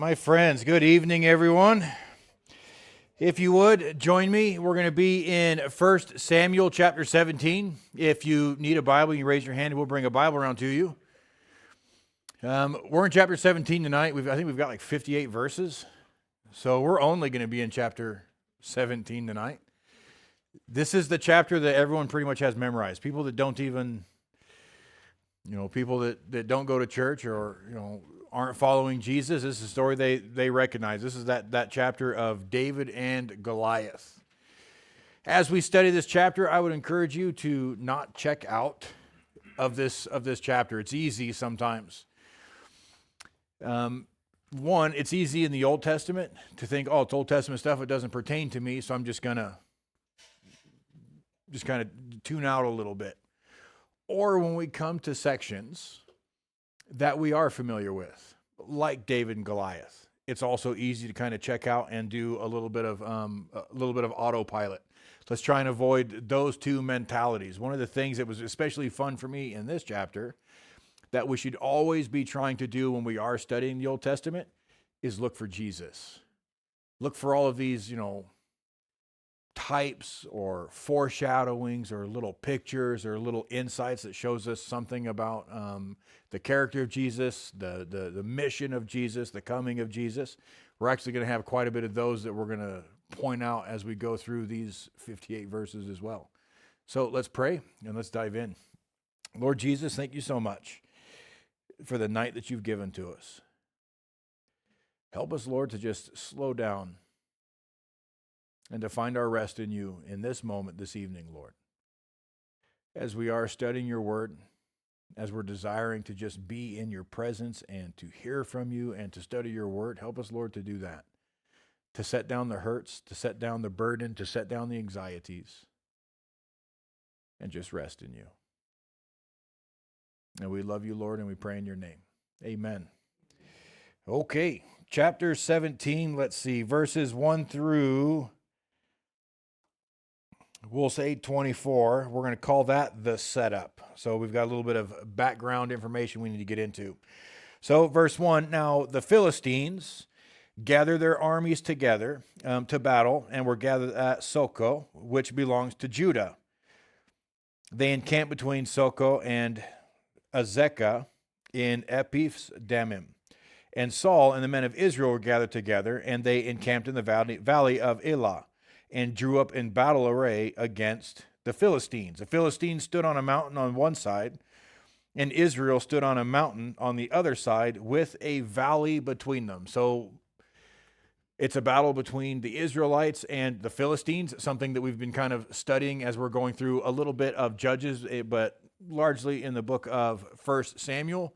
My friends, good evening, everyone. If you would, join me. We're going to be in 1 Samuel chapter 17. If you need a Bible, you raise your hand and we'll bring a Bible around to you. We're in chapter 17 tonight. I think we've got like 58 verses. So we're only going to be in chapter 17 tonight. This is the chapter that everyone pretty much has memorized. People that don't even, people that don't go to church or, aren't following Jesus, this is a story they recognize. This is that chapter of David and Goliath. As we study this chapter, I would encourage you to not check out of this chapter. It's easy sometimes. One, it's easy in the Old Testament to think, oh, it's Old Testament stuff, it doesn't pertain to me, so I'm just kind of tune out a little bit. Or when we come to sections that we are familiar with, like David and Goliath, it's also easy to kind of check out and do a little bit of autopilot. Let's try and avoid those two mentalities. One of the things that was especially fun for me in this chapter that we should always be trying to do when we are studying the Old Testament is look for Jesus. Look for all of these, types or foreshadowings or little pictures or little insights that shows us something about the character of Jesus, the mission of Jesus, the coming of Jesus. We're actually going to have quite a bit of those that we're going to point out as we go through these 58 verses as well. So let's pray and let's dive in. Lord Jesus, thank you so much for the night that you've given to us. Help us, Lord, to just slow down and to find our rest in you in this moment, this evening, Lord. As we are studying your word, as we're desiring to just be in your presence and to hear from you and to study your word, help us, Lord, to do that. To set down the hurts, to set down the burden, to set down the anxieties, and just rest in you. And we love you, Lord, and we pray in your name. Amen. Okay, chapter 17, let's see, verses 1 through... we'll say 24. We're going to call that the setup. So we've got a little bit of background information we need to get into. So verse 1, now the Philistines gathered their armies together to battle and were gathered at Soko, which belongs to Judah. They encamped between Soko and Azekah in Ephes-Dammim. And Saul and the men of Israel were gathered together, and they encamped in the valley of Elah, and drew up in battle array against the Philistines. The Philistines stood on a mountain on one side, and Israel stood on a mountain on the other side with a valley between them. So it's a battle between the Israelites and the Philistines, something that we've been kind of studying as we're going through a little bit of Judges, but largely in the book of 1 Samuel.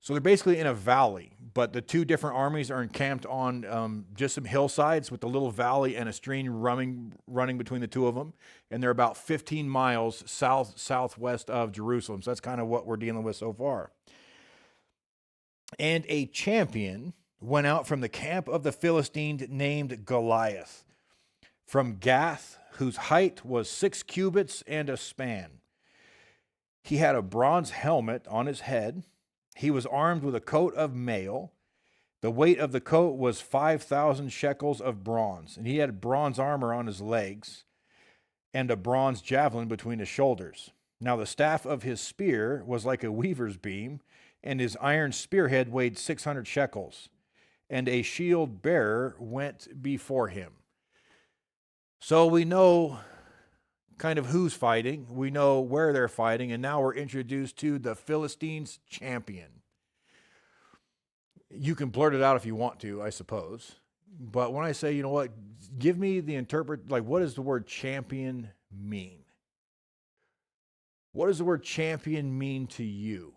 So they're basically in a valley, but the two different armies are encamped on just some hillsides with a little valley and a stream running between the two of them. And they're about 15 miles southwest of Jerusalem. So that's kind of what we're dealing with so far. And a champion went out from the camp of the Philistines named Goliath, from Gath, whose height was 6 cubits and a span. He had a bronze helmet on his head. He was armed with a coat of mail. The weight of the coat was 5,000 shekels of bronze, and he had bronze armor on his legs and a bronze javelin between his shoulders. Now the staff of his spear was like a weaver's beam, and his iron spearhead weighed 600 shekels, and a shield bearer went before him. So we know kind of who's fighting, we know where they're fighting, and now we're introduced to the Philistines' champion. You can blurt it out if you want to, I suppose. But when I say, give me the what does the word champion mean? What does the word champion mean to you?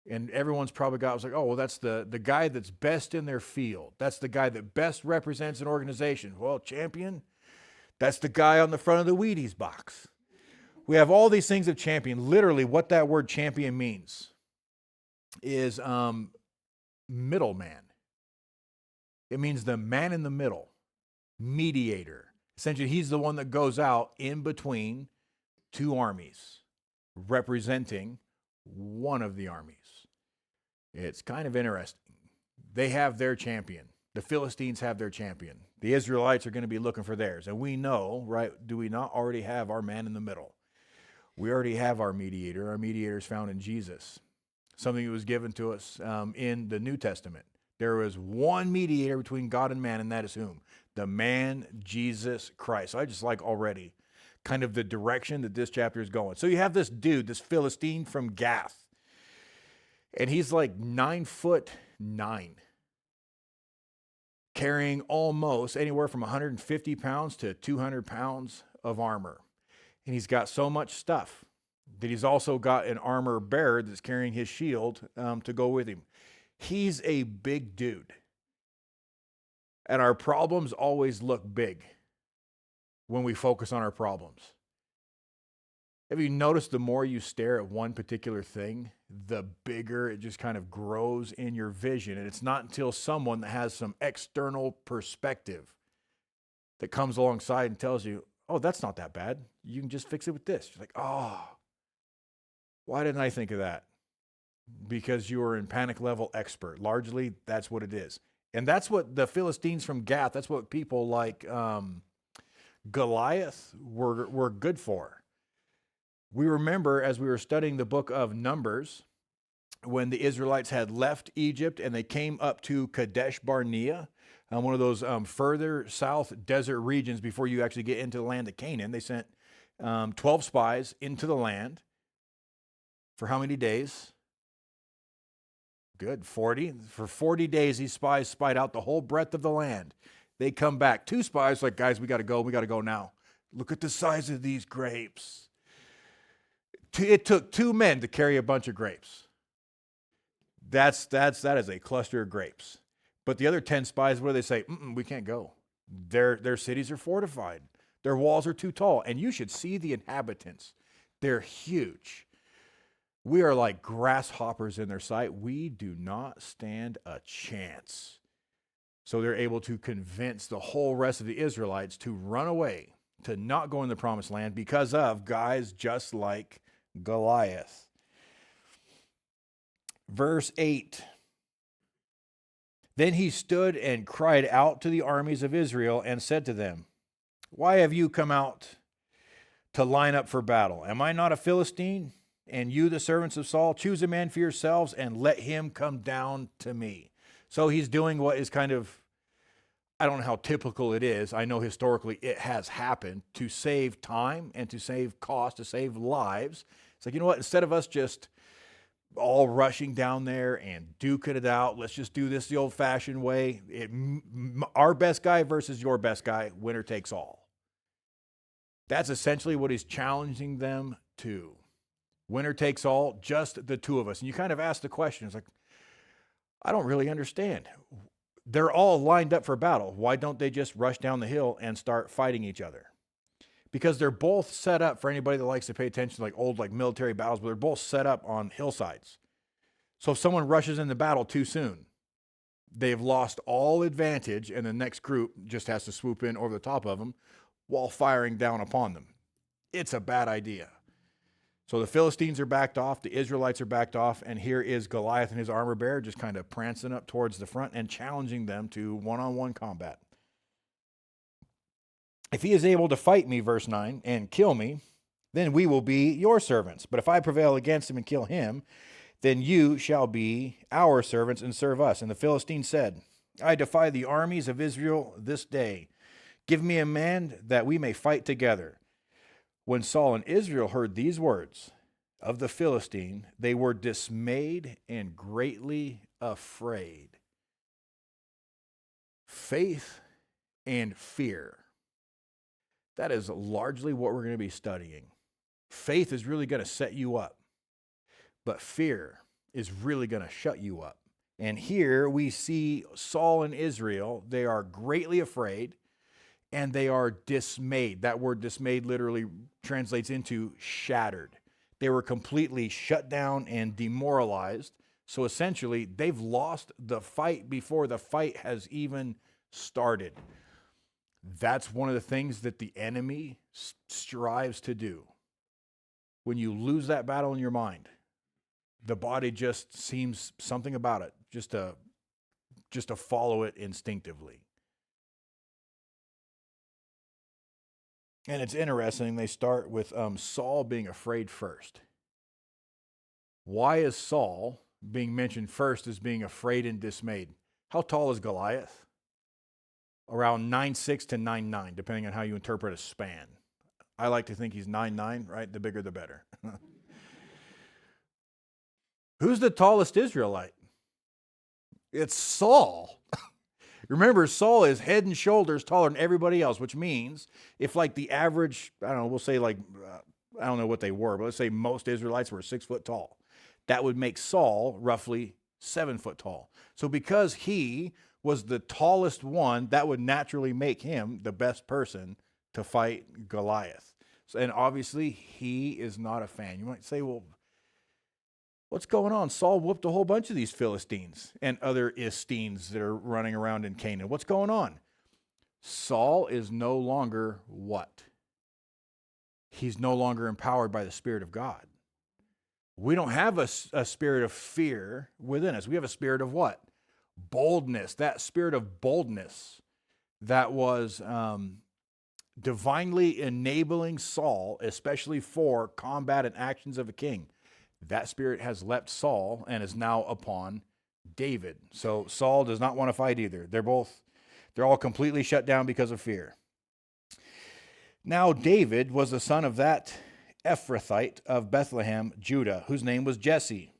And everyone's probably was like, oh, well, that's the guy that's best in their field. That's the guy that best represents an organization. Well, champion, that's the guy on the front of the Wheaties box. We have all these things of champion. Literally, what that word champion means is middleman. It means the man in the middle, mediator. Essentially, he's the one that goes out in between two armies, representing one of the armies. It's kind of interesting. they have their champion. The Philistines have their champion. The Israelites are going to be looking for theirs. And we know, right, do we not already have our man in the middle? We already have our mediator. Our mediator is found in Jesus, something that was given to us in the New Testament. There was one mediator between God and man, and that is whom? The man, Jesus Christ. So I just like already kind of the direction that this chapter is going. So you have this dude, this Philistine from Gath, and he's like 9'9", carrying almost anywhere from 150 pounds to 200 pounds of armor. And he's got so much stuff that he's also got an armor bearer that's carrying his shield to go with him. He's a big dude. And our problems always look big when we focus on our problems. Have you noticed the more you stare at one particular thing, the bigger it just kind of grows in your vision? And it's not until someone that has some external perspective that comes alongside and tells you, oh, that's not that bad. You can just fix it with this. You're like, oh, why didn't I think of that? Because you are in panic level expert. Largely, that's what it is. And that's what the Philistines from Gath, that's what people like Goliath were good for. We remember as we were studying the book of Numbers, when the Israelites had left Egypt and they came up to Kadesh Barnea, one of those further south desert regions before you actually get into the land of Canaan. They sent 12 spies into the land for how many days? Good, 40. For 40 days, these spies spied out the whole breadth of the land. They come back. 2 spies like, guys, we got to go now. Look at the size of these grapes. It took 2 men to carry a bunch of grapes. That is a cluster of grapes. But the other 10 spies, what do they say? We can't go. Their cities are fortified. Their walls are too tall. And you should see the inhabitants. They're huge. We are like grasshoppers in their sight. We do not stand a chance. So they're able to convince the whole rest of the Israelites to run away, to not go in the promised land because of guys just like Goliath. Verse 8. Then he stood and cried out to the armies of Israel and said to them, why have you come out to line up for battle? Am I not a Philistine? And you, the servants of Saul, choose a man for yourselves and let him come down to me. So he's doing what is kind of, I don't know how typical it is. I know historically it has happened to save time and to save cost, to save lives. It's like, you know what? Instead of us just all rushing down there and duking it out, let's just do this the old-fashioned way. Our best guy versus your best guy, winner takes all. That's essentially what he's challenging them to. Winner takes all, just the 2 of us. And you kind of ask the question, it's like, I don't really understand. They're all lined up for battle. Why don't they just rush down the hill and start fighting each other? Because they're both set up, for anybody that likes to pay attention to like old military battles, but they're both set up on hillsides. So if someone rushes into battle too soon, they've lost all advantage, and the next group just has to swoop in over the top of them while firing down upon them. It's a bad idea. So the Philistines are backed off, the Israelites are backed off, and here is Goliath and his armor bearer just kind of prancing up towards the front and challenging them to one-on-one combat. If he is able to fight me, verse 9, and kill me, then we will be your servants. But if I prevail against him and kill him, then you shall be our servants and serve us. And the Philistine said, I defy the armies of Israel this day. Give me a man that we may fight together. When Saul and Israel heard these words of the Philistine, they were dismayed and greatly afraid. Faith and fear. That is largely what we're going to be studying. Faith is really going to set you up, but fear is really going to shut you up. And here we see Saul and Israel, they are greatly afraid and they are dismayed. That word dismayed literally translates into shattered. They were completely shut down and demoralized. So essentially, they've lost the fight before the fight has even started. That's one of the things that the enemy strives to do. When you lose that battle in your mind, the body just seems something about it, just just to follow it instinctively. And it's interesting, they start with Saul being afraid first. Why is Saul being mentioned first as being afraid and dismayed? How tall is Goliath? Around 9'6" to 9'9", depending on how you interpret a span. I like to think he's 9'9", right? The bigger the better. Who's the tallest Israelite? It's Saul. Remember, Saul is head and shoulders taller than everybody else, which means if like the average, I don't know, we'll say like, I don't know what they were, but let's say most Israelites were 6 foot tall. That would make Saul roughly 7 foot tall. So because he was the tallest one, that would naturally make him the best person to fight Goliath. So, and obviously, he is not a fan. You might say, well, what's going on? Saul whooped a whole bunch of these Philistines and other Istines that are running around in Canaan. What's going on? Saul is no longer what? He's no longer empowered by the Spirit of God. We don't have a spirit of fear within us. We have a spirit of what? Boldness. That spirit of boldness that was divinely enabling Saul, especially for combat and actions of a king. That spirit has left Saul and is now upon David. So Saul does not want to fight either. They're all completely shut down because of fear. Now David was the son of that Ephrathite of Bethlehem, Judah, whose name was Jesse,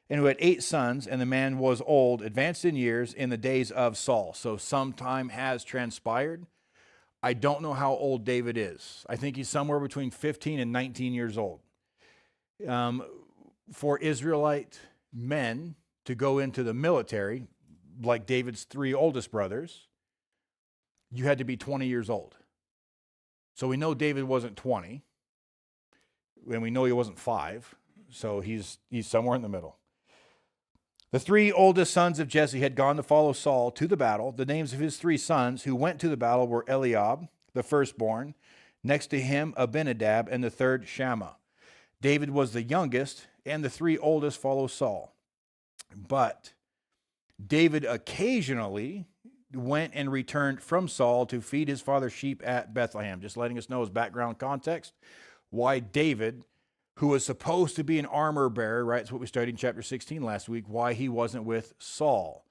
and who had 8 sons, and the man was old, advanced in years, in the days of Saul. So some time has transpired. I don't know how old David is. I think he's somewhere between 15 and 19 years old. For Israelite men to go into the military, like David's 3 oldest brothers, you had to be 20 years old. So we know David wasn't 20, and we know he wasn't 5, so he's somewhere in the middle. The 3 oldest sons of Jesse had gone to follow Saul to the battle. The names of his 3 sons who went to the battle were Eliab, the firstborn, next to him Abinadab, and the third Shammah. David was the youngest, and the 3 oldest followed Saul. But David occasionally went and returned from Saul to feed his father's sheep at Bethlehem. Just letting us know his background context, why David, who was supposed to be an armor bearer, right? That's what we studied in chapter 16 last week, why he wasn't with Saul.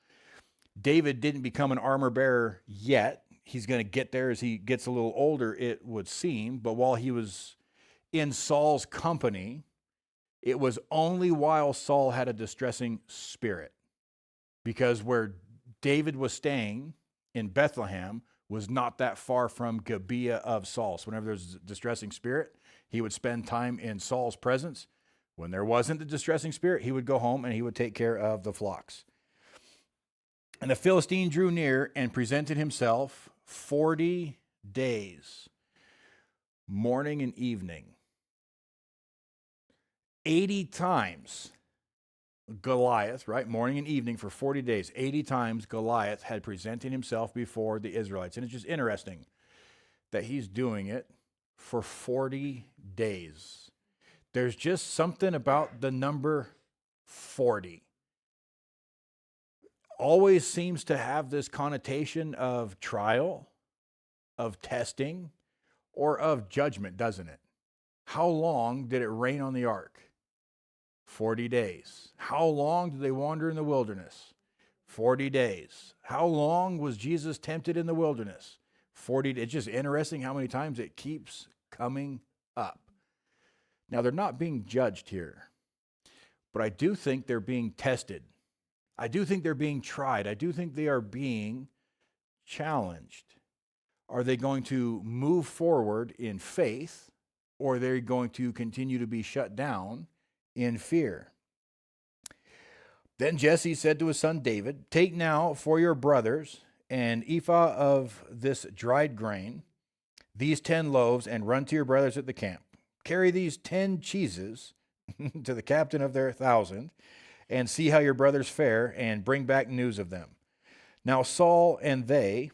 David didn't become an armor bearer yet. He's going to get there as he gets a little older, it would seem. But while he was in Saul's company, it was only while Saul had a distressing spirit. Because where David was staying in Bethlehem was not that far from Gibeah of Saul. So whenever there's a distressing spirit, he would spend time in Saul's presence. When there wasn't the distressing spirit, he would go home and he would take care of the flocks. And the Philistine drew near and presented himself 40 days, morning and evening. 80 times Goliath, right, morning and evening for 40 days, 80 times Goliath had presented himself before the Israelites. And it's just interesting that he's doing it for 40 days. There's just something about the number 40. Always seems to have this connotation of trial, of testing, or of judgment, doesn't it? How long did it rain on the ark? 40 days. How long did they wander in the wilderness? 40 days. How long was Jesus tempted in the wilderness? 40 days. It's just interesting how many times it keeps coming up. Now, they're not being judged here, but I do think they're being tested. I do think they're being tried. I do think they are being challenged. Are they going to move forward in faith, or are they going to continue to be shut down in fear? Then Jesse said to his son David, "Take now for your brothers an ephah of this dried grain, these 10 loaves, and run to your brothers at the camp. Carry these 10 cheeses to the captain of their 1,000, and see how your brothers fare, and bring back news of them." Now Saul and they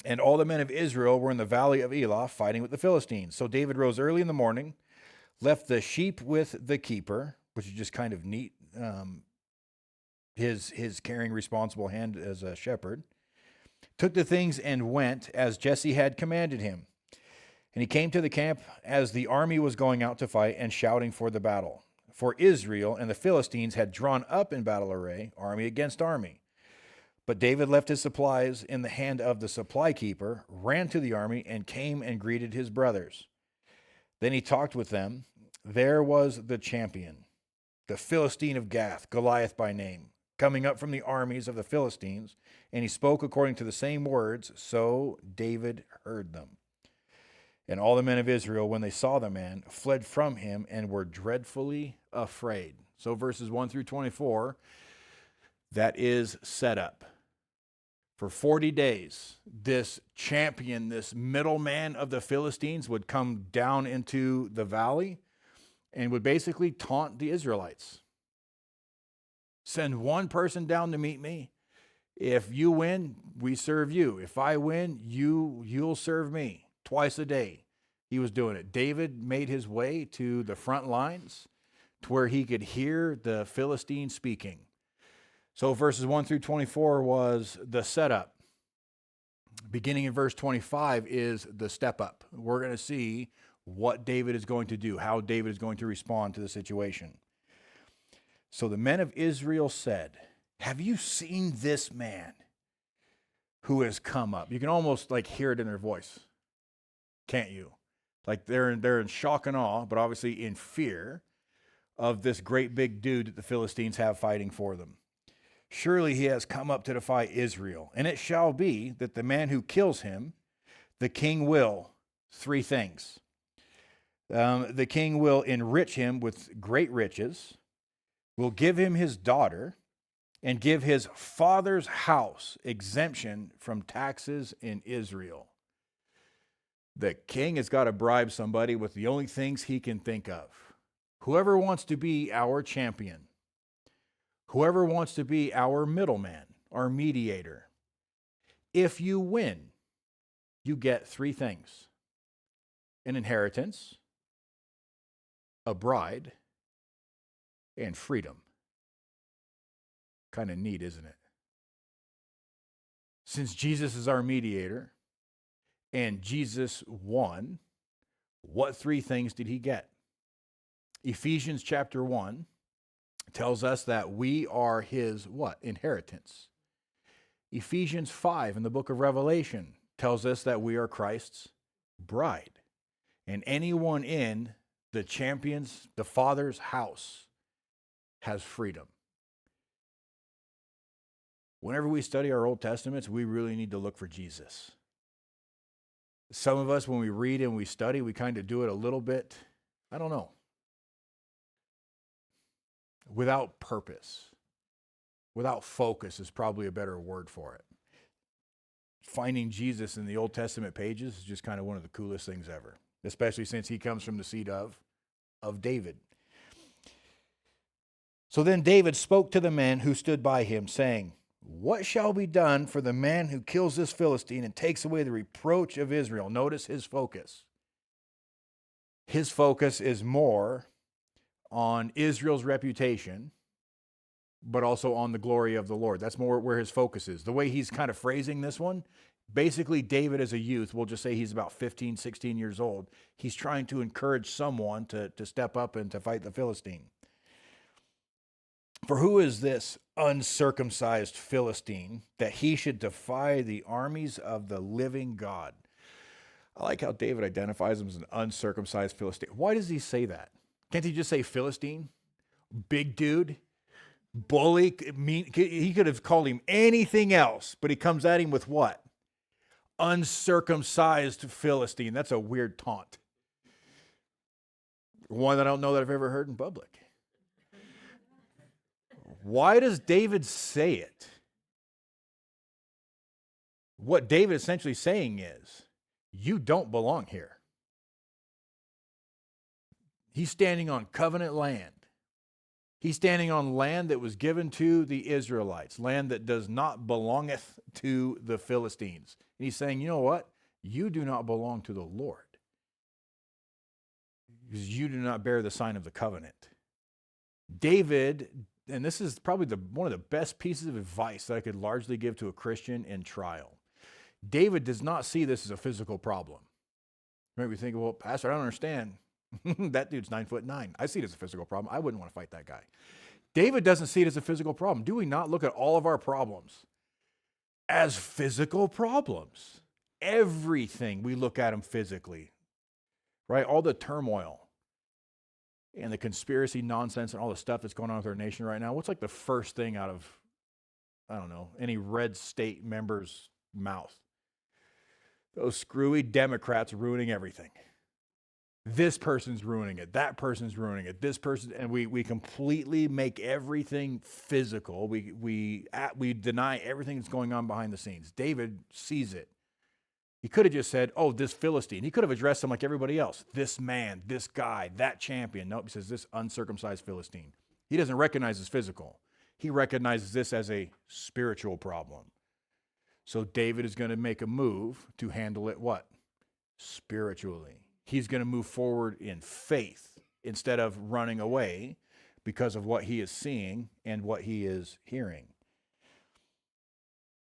and all the men of Israel were in the valley of Elah fighting with the Philistines. So David rose early in the morning, left the sheep with the keeper, which is just kind of neat his caring, responsible hand as a shepherd, took the things and went as Jesse had commanded him. And he came to the camp as the army was going out to fight and shouting for the battle. For Israel and the Philistines had drawn up in battle array, army against army. But David left his supplies in the hand of the supply keeper, ran to the army, and came and greeted his brothers. Then he talked with them. There was the champion, the Philistine of Gath, Goliath by name, coming up from the armies of the Philistines, and he spoke according to the same words, so David heard them. And all the men of Israel, when they saw the man, fled from him and were dreadfully afraid. So verses 1 through 24, that is set up. For 40 days, this champion, this middleman of the Philistines would come down into the valley and would basically taunt the Israelites. Send one person down to meet me. If you win, we serve you. If I win, you'll serve me. Twice a day, he was doing it. David made his way to the front lines to where he could hear the Philistines speaking. So verses 1 through 24 was the setup. Beginning in verse 25 is the step up. We're going to see what David is going to do, how David is going to respond to the situation. So the men of Israel said, "Have you seen this man who has come up?" You can almost hear it in their voice. Can't you? Like they're in shock and awe, but obviously in fear of this great big dude that the Philistines have fighting for them. Surely he has come up to defy Israel. And it shall be that the man who kills him, the king will, three things. The king will enrich him with great riches, will give him his daughter, and give his father's house exemption from taxes in Israel. The king has got to bribe somebody with the only things he can think of. Whoever wants to be our champion, whoever wants to be our middleman, our mediator, if you win, you get three things: an inheritance, a bride, and freedom. Kind of neat, isn't it? Since Jesus is our mediator and Jesus won, what three things did he get? Ephesians chapter 1 tells us that we are his what? Inheritance. Ephesians 5 in the book of Revelation tells us that we are Christ's bride. And anyone in the champion's, the Father's house, has freedom. Whenever we study our Old Testaments, we really need to look for Jesus. Some of us, when we read and we study, we kind of do it a little bit, I don't know, without purpose. Without focus is probably a better word for it. Finding Jesus in the Old Testament pages is just kind of one of the coolest things ever, especially since he comes from the seed of David. So then David spoke to the men who stood by him, saying, "What shall be done for the man who kills this Philistine and takes away the reproach of Israel?" Notice his focus. His focus is more on Israel's reputation, but also on the glory of the Lord. That's more where his focus is. The way he's kind of phrasing this one, basically David as a youth, we'll just say he's about 15, 16 years old. He's trying to encourage someone to step up and to fight the Philistine. For who is this uncircumcised Philistine that he should defy the armies of the living God? I like how David identifies him as an uncircumcised Philistine. Why does he say that? Can't he just say Philistine? Big dude? Bully? He could have called him anything else, but he comes at him with what? Uncircumcised Philistine. That's a weird taunt. One that I don't know that I've ever heard in public. Why does David say it? What David is essentially saying is, you don't belong here. He's standing on covenant land. He's standing on land that was given to the Israelites, land that does not belongeth to the Philistines. And he's saying, you know what? You do not belong to the Lord, because you do not bear the sign of the covenant. David and this is probably one of the best pieces of advice that I could largely give to a Christian in trial. David does not see this as a physical problem. Maybe think, well, Pastor, I don't understand. That dude's 9'9". I see it as a physical problem. I wouldn't want to fight that guy. David doesn't see it as a physical problem. Do we not look at all of our problems as physical problems? Everything we look at them physically, right? All the turmoil and the conspiracy nonsense and all the stuff that's going on with our nation right now. What's like the first thing out of, I don't know, any red state member's mouth? Those screwy Democrats ruining everything. This person's ruining it. That person's ruining it. This person, and we completely make everything physical. We deny everything that's going on behind the scenes. David sees it. He could have just said, "Oh, this Philistine." He could have addressed him like everybody else. This man, this guy, that champion. Nope, he says this uncircumcised Philistine. He doesn't recognize this physical. He recognizes this as a spiritual problem. So David is going to make a move to handle it what? Spiritually. He's going to move forward in faith instead of running away because of what he is seeing and what he is hearing.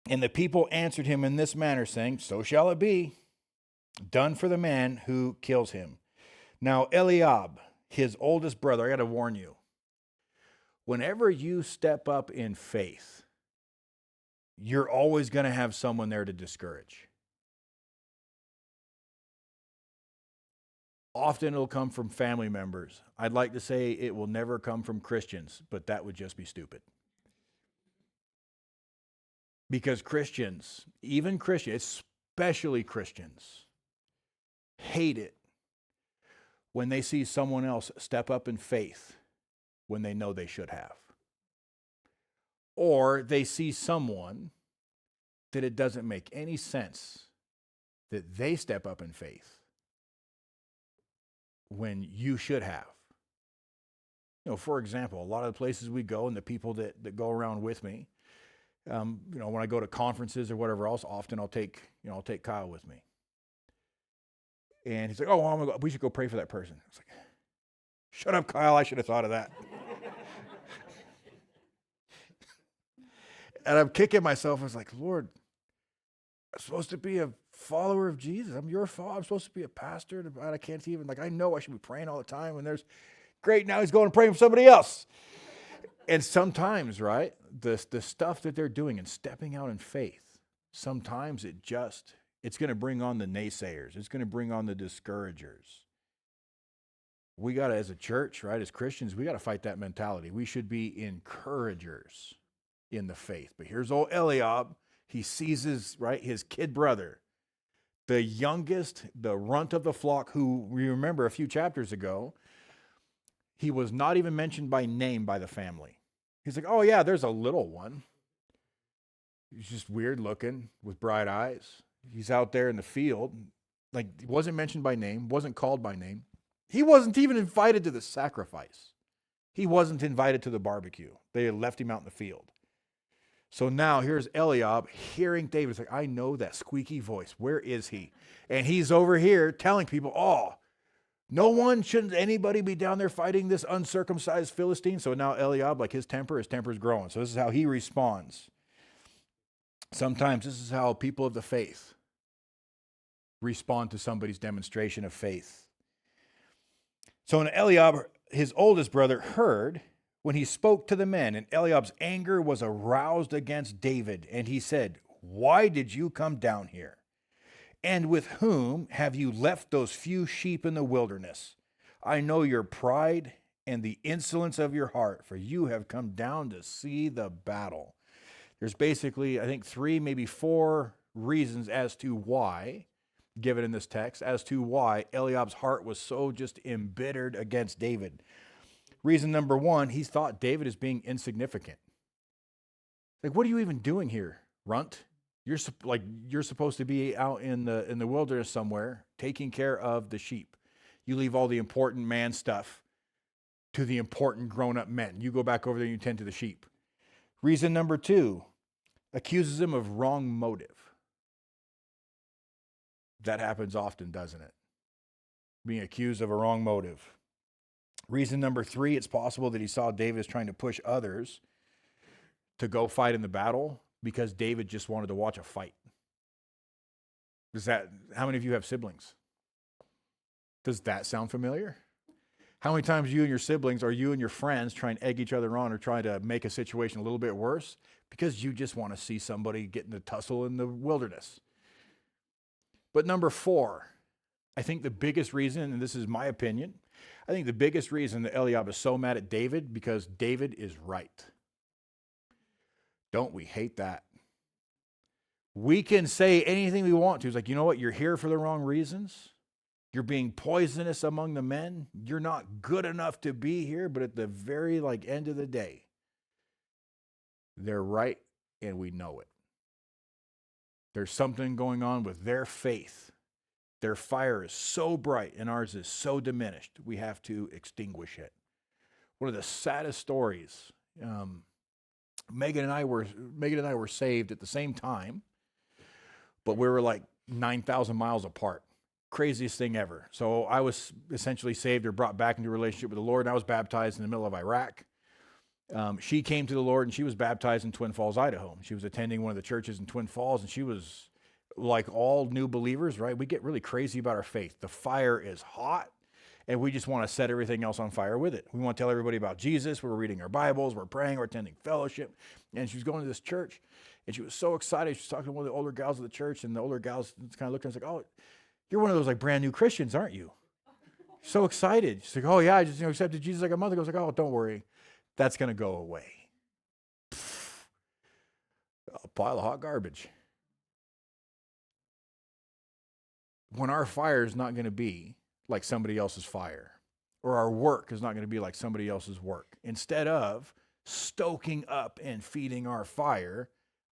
And the people answered him in this manner, saying, "So shall it be, done for the man who kills him." Now Eliab, his oldest brother, I got to warn you, whenever you step up in faith, you're always going to have someone there to discourage. Often it'll come from family members. I'd like to say it will never come from Christians, but that would just be stupid. Because Christians, even Christians, especially Christians, hate it when they see someone else step up in faith when they know they should have. Or they see someone that it doesn't make any sense that they step up in faith when you should have. You know, for example, a lot of the places we go and the people that go around with me, when I go to conferences or whatever else, often I'll take Kyle with me. And he's like, "Oh, we should go pray for that person." It's like, shut up, Kyle. I should have thought of that. And I'm kicking myself. I was like, "Lord, I'm supposed to be a follower of Jesus. I'm your follower. I'm supposed to be a pastor. I can't even, I know I should be praying all the time. And great, now he's going and praying for somebody else." And sometimes, right, the stuff that they're doing and stepping out in faith, sometimes it's going to bring on the naysayers. It's going to bring on the discouragers. We got to, as a church, right, as Christians, we got to fight that mentality. We should be encouragers in the faith. But here's old Eliab. He sees his kid brother, the youngest, the runt of the flock, who we remember a few chapters ago, he was not even mentioned by name by the family. He's like, "Oh yeah, there's a little one. He's just weird looking with bright eyes. He's out there in the field." He wasn't mentioned by name, wasn't called by name. He wasn't even invited to the sacrifice. He wasn't invited to the barbecue. They had left him out in the field. So now here's Eliab hearing David. It's like, "I know that squeaky voice. Where is he?" And he's over here telling people, shouldn't anybody be down there fighting this uncircumcised Philistine? So now Eliab, his temper is growing. So this is how he responds. Sometimes this is how people of the faith respond to somebody's demonstration of faith. So when Eliab, his oldest brother, heard when he spoke to the men, and Eliab's anger was aroused against David, and he said, "Why did you come down here? And with whom have you left those few sheep in the wilderness? I know your pride and the insolence of your heart, for you have come down to see the battle." There's basically, I think, 3, maybe 4 reasons as to why, given in this text, as to why Eliab's heart was so just embittered against David. Reason number 1, he thought David is being insignificant. What are you even doing here, runt? You're supposed to be out in the wilderness somewhere taking care of the sheep. You leave all the important man stuff to the important grown-up men. You go back over there and you tend to the sheep. Reason number 2, accuses him of wrong motive. That happens often, doesn't it? Being accused of a wrong motive. Reason number 3, it's possible that he saw David as trying to push others to go fight in the battle because David just wanted to watch a fight. How many of you have siblings? Does that sound familiar? How many times you and your siblings or you and your friends try and egg each other on or try to make a situation a little bit worse because you just want to see somebody get in a tussle in the wilderness? But number 4, I think the biggest reason, and this is my opinion, I think the biggest reason that Eliab is so mad at David because David is right. Don't we hate that? We can say anything we want to. It's like, you know what? You're here for the wrong reasons. You're being poisonous among the men. You're not good enough to be here. But at the very end of the day, they're right and we know it. There's something going on with their faith. Their fire is so bright and ours is so diminished. We have to extinguish it. One of the saddest stories. Megan and I were saved at the same time, but we were like 9,000 miles apart. Craziest thing ever. So I was essentially saved or brought back into a relationship with the Lord, and I was baptized in the middle of Iraq. She came to the Lord, and she was baptized in Twin Falls, Idaho. She was attending one of the churches in Twin Falls, and she was like all new believers, right? We get really crazy about our faith. The fire is hot, and we just want to set everything else on fire with it. We want to tell everybody about Jesus. We're reading our Bibles. We're praying. We're attending fellowship. And she was going to this church, and she was so excited. She was talking to one of the older gals of the church, and the older gals kind of looked at us like, oh, you're one of those brand new Christians, aren't you? So excited. She's like, oh, yeah, I just accepted Jesus like a month ago. I was like, oh, don't worry. That's going to go away. A pile of hot garbage. When our fire is not going to be like somebody else's fire, or our work is not going to be like somebody else's work, instead of stoking up and feeding our fire,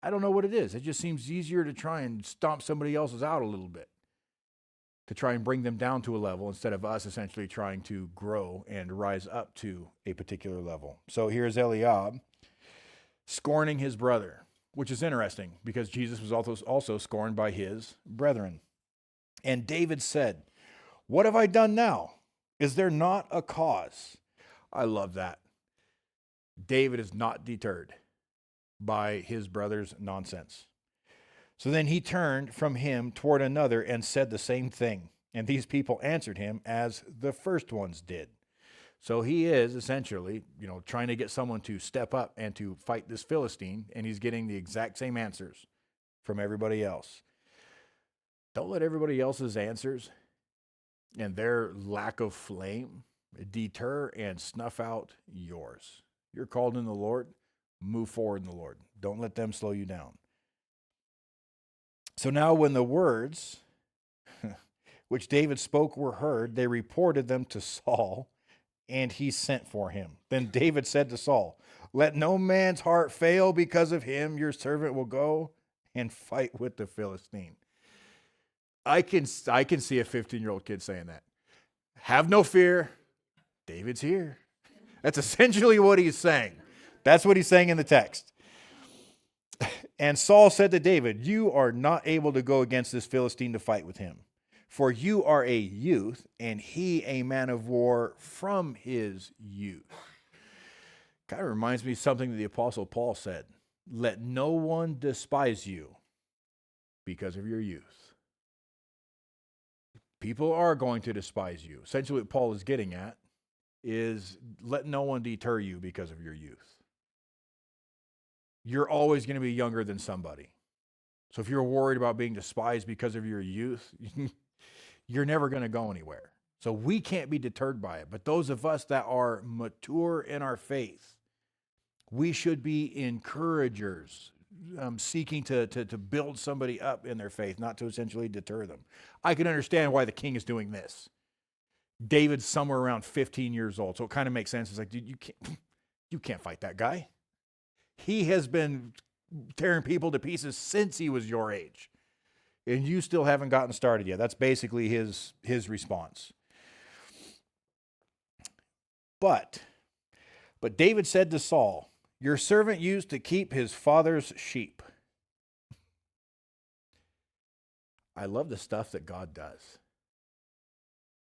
I don't know what it is. It just seems easier to try and stomp somebody else's out a little bit, to try and bring them down to a level instead of us essentially trying to grow and rise up to a particular level. So here's Eliab scorning his brother, which is interesting because Jesus was also scorned by his brethren. And David said, what have I done now? Is there not a cause? I love that. David is not deterred by his brother's nonsense. So then he turned from him toward another and said the same thing. And these people answered him as the first ones did. So he is essentially, trying to get someone to step up and to fight this Philistine, and he's getting the exact same answers from everybody else. Don't let everybody else's answers and their lack of flame deter and snuff out yours. You're called in the Lord. Move forward in the Lord. Don't let them slow you down. So now when the words which David spoke were heard, they reported them to Saul, and he sent for him. Then David said to Saul, let no man's heart fail because of him. Your servant will go and fight with the Philistine. I can see a 15-year-old kid saying that. Have no fear. David's here. That's essentially what he's saying. That's what he's saying in the text. And Saul said to David, you are not able to go against this Philistine to fight with him, for you are a youth, and he a man of war from his youth. Kind of reminds me of something that the Apostle Paul said. Let no one despise you because of your youth. People are going to despise you. Essentially what Paul is getting at is let no one deter you because of your youth. You're always going to be younger than somebody. So if you're worried about being despised because of your youth, you're never going to go anywhere. So we can't be deterred by it. But those of us that are mature in our faith, we should be encouragers, seeking to build somebody up in their faith, not to essentially deter them. I can understand why the king is doing this. David's somewhere around 15 years old, so it kind of makes sense. It's like, dude, you can't fight that guy. He has been tearing people to pieces since he was your age, and you still haven't gotten started yet. That's basically his response. But David said to Saul, your servant used to keep his father's sheep. I love the stuff that God does.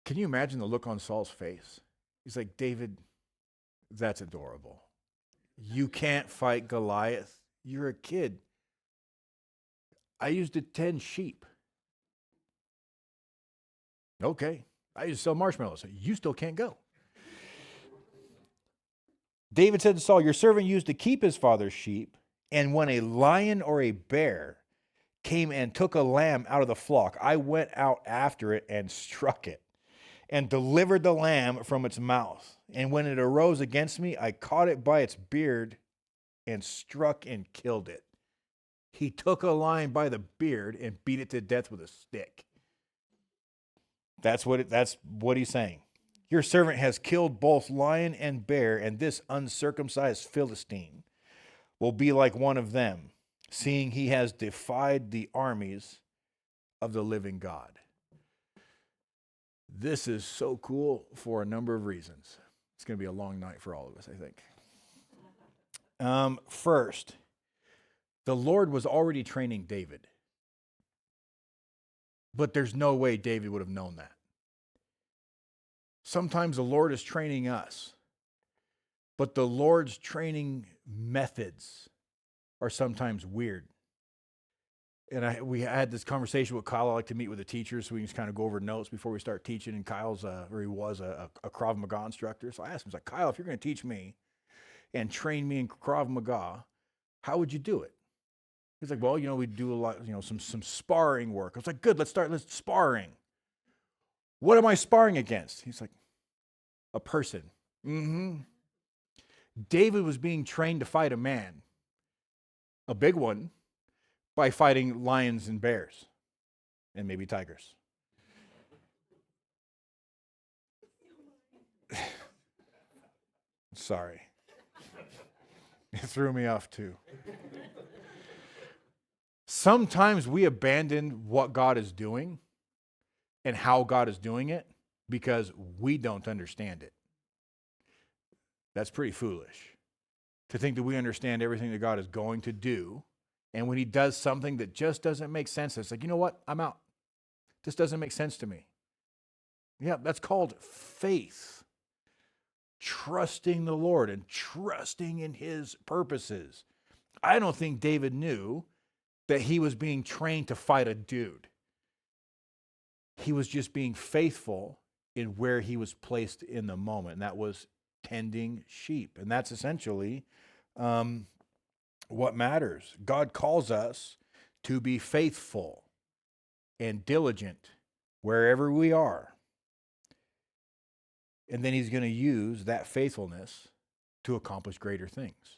Can you imagine the look on Saul's face? He's like, David, that's adorable. You can't fight Goliath. You're a kid. I used to tend sheep. Okay. I used to sell marshmallows. You still can't go. David said to Saul, your servant used to keep his father's sheep, and when a lion or a bear came and took a lamb out of the flock, I went out after it and struck it, and delivered the lamb from its mouth. And when it arose against me, I caught it by its beard and struck and killed it. He took a lion by the beard and beat it to death with a stick. That's what he's saying. Your servant has killed both lion and bear, and this uncircumcised Philistine will be like one of them, seeing he has defied the armies of the living God. This is so cool for a number of reasons. It's going to be a long night for all of us, I think. First, the Lord was already training David. But there's no way David would have known that. Sometimes the Lord is training us, but the Lord's training methods are sometimes weird. And we had this conversation with Kyle. I like to meet with the teachers so we can just kind of go over notes before we start teaching. And Kyle's, he was a Krav Maga instructor. So I asked him, I was like, Kyle, if you're going to teach me and train me in Krav Maga, how would you do it? He's like, well, we do a lot, some sparring work. I was like, good, let's sparring. What am I sparring against? He's like, a person. Mm-hmm. David was being trained to fight a man, a big one, by fighting lions and bears, and maybe tigers. Sorry. It threw me off too. Sometimes we abandon what God is doing and how God is doing it because we don't understand it. That's pretty foolish to think that we understand everything that God is going to do. And when he does something that just doesn't make sense, it's like, you know what? I'm out. This doesn't make sense to me. Yeah, that's called faith. Trusting the Lord and trusting in his purposes. I don't think David knew that he was being trained to fight a dude. He was just being faithful in where he was placed in the moment, and that was tending sheep. And that's essentially what matters. God calls us to be faithful and diligent wherever we are. And then he's going to use that faithfulness to accomplish greater things.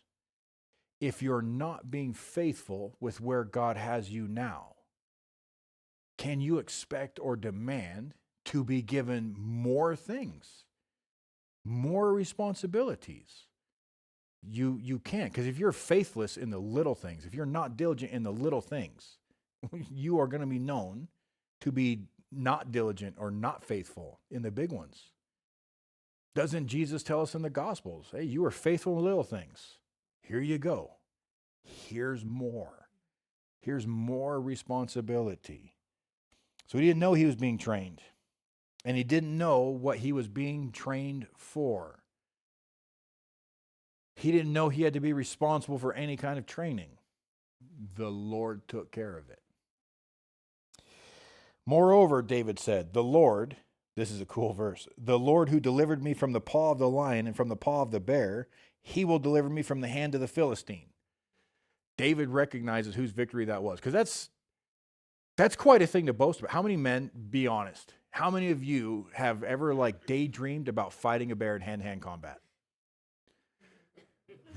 If you're not being faithful with where God has you now, can you expect or demand to be given more things, more responsibilities? You can't, because if you're faithless in the little things, if you're not diligent in the little things, you are going to be known to be not diligent or not faithful in the big ones. Doesn't Jesus tell us in the Gospels, hey, you are faithful in little things. Here you go. Here's more. Here's more responsibility. So he didn't know he was being trained. And he didn't know what he was being trained for. He didn't know he had to be responsible for any kind of training. The Lord took care of it. Moreover, David said, the Lord, this is a cool verse, the Lord who delivered me from the paw of the lion and from the paw of the bear, he will deliver me from the hand of the Philistine. David recognizes whose victory that was, because that's quite a thing to boast about. How many men, be honest, how many of you have ever daydreamed about fighting a bear in hand-to-hand combat?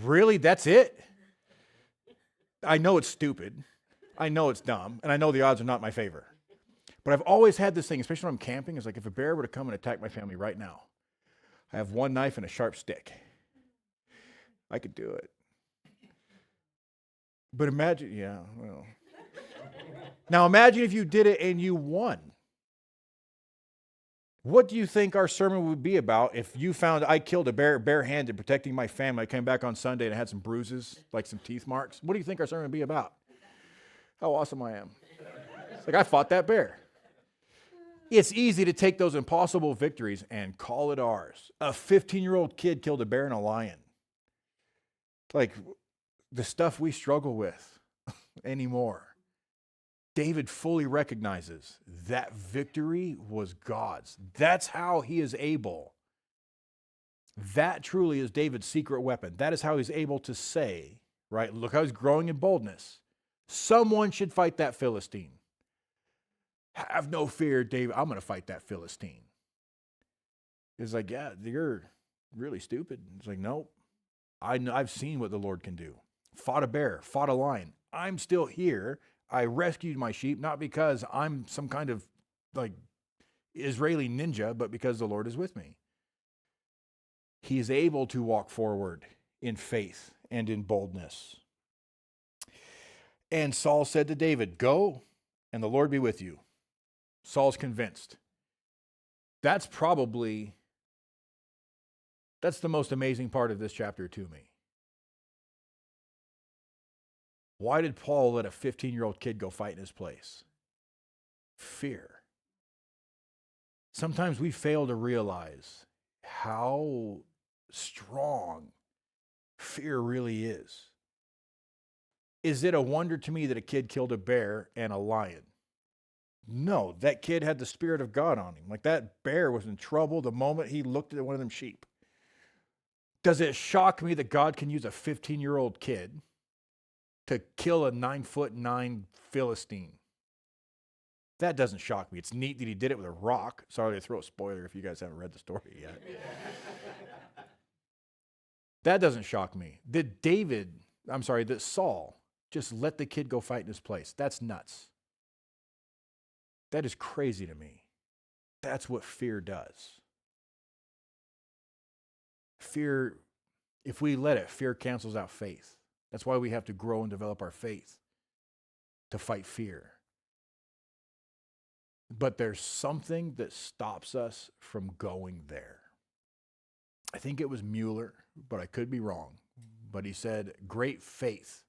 Really? That's it? I know it's stupid. I know it's dumb. And I know the odds are not in my favor. But I've always had this thing, especially when I'm camping, it's like if a bear were to come and attack my family right now, I have one knife and a sharp stick. I could do it. But imagine, Now imagine if you did it and you won. What do you think our sermon would be about if you found I killed a bear barehanded protecting my family? I came back on Sunday and I had some bruises, like some teeth marks. What do you think our sermon would be about? How awesome I am. It's like I fought that bear. It's easy to take those impossible victories and call it ours. A 15-year-old kid killed a bear and a lion. Like the stuff we struggle with anymore. David fully recognizes that victory was God's. That's how he is able. That truly is David's secret weapon. That is how he's able to say, right? Look how he's growing in boldness. Someone should fight that Philistine. Have no fear, David. I'm going to fight that Philistine. It's like, yeah, you're really stupid. It's like, no, I've seen what the Lord can do. Fought a bear, fought a lion. I'm still here. I rescued my sheep, not because I'm some kind of like Israeli ninja, but because the Lord is with me. He is able to walk forward in faith and in boldness. And Saul said to David, go, and the Lord be with you. Saul's convinced. That's the most amazing part of this chapter to me. Why did Paul let a 15-year-old kid go fight in his place? Fear. Sometimes we fail to realize how strong fear really is. Is it a wonder to me that a kid killed a bear and a lion? No, that kid had the Spirit of God on him. Like that bear was in trouble the moment he looked at one of them sheep. Does it shock me that God can use a 15-year-old kid to kill a 9'9" Philistine? That doesn't shock me. It's neat that he did it with a rock. Sorry to throw a spoiler if you guys haven't read the story yet. That doesn't shock me. That Saul just let the kid go fight in his place. That's nuts. That is crazy to me. That's what fear does. Fear, if we let it, fear cancels out faith. That's why we have to grow and develop our faith to fight fear. But there's something that stops us from going there. I think it was Mueller, but I could be wrong. But he said, great faith,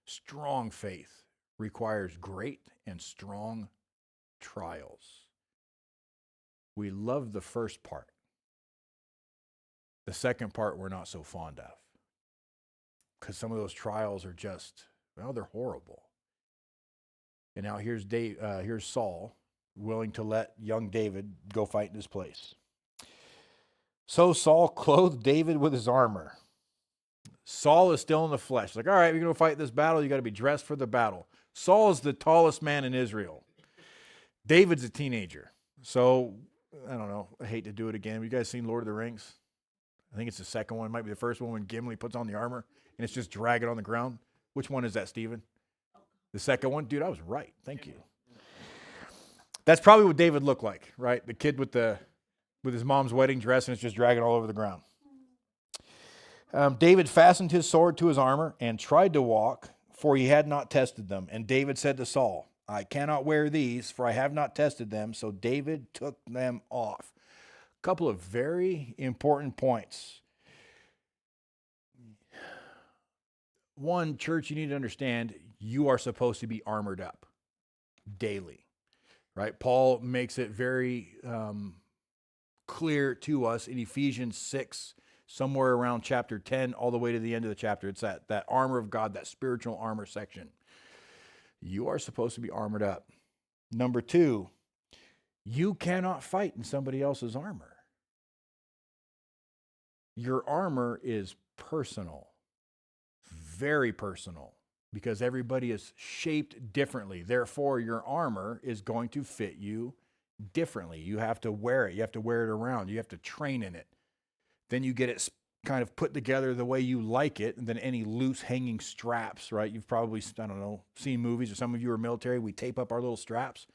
strong faith requires great and strong trials. We love the first part. The second part we're not so fond of. Because some of those trials are just, they're horrible. And now here's Saul, willing to let young David go fight in his place. So Saul clothed David with his armor. Saul is still in the flesh. Like, all right, you're going to fight this battle. You got to be dressed for the battle. Saul is the tallest man in Israel. David's a teenager. So, I don't know. I hate to do it again. Have you guys seen Lord of the Rings? I think it's the second one. It might be the first one when Gimli puts on the armor and it's just dragging on the ground. Which one is that, Stephen? The second one? Dude, I was right. Thank you. That's probably what David looked like, right? The kid with his mom's wedding dress and it's just dragging all over the ground. David fastened his sword to his armor and tried to walk, for he had not tested them. And David said to Saul, I cannot wear these, for I have not tested them. So David took them off. A couple of very important points. One, church, you need to understand you are supposed to be armored up daily, right? Paul makes it very clear to us in Ephesians 6, somewhere around chapter 10, all the way to the end of the chapter. It's that armor of God, that spiritual armor section. You are supposed to be armored up. Number two, you cannot fight in somebody else's armor. Your armor is personal, very personal, because everybody is shaped differently. Therefore, your armor is going to fit you differently. You have to wear it. You have to wear it around. You have to train in it. Then you get it kind of put together the way you like it, and then any loose hanging straps, right? You've probably, seen movies, or some of you are military. We tape up our little straps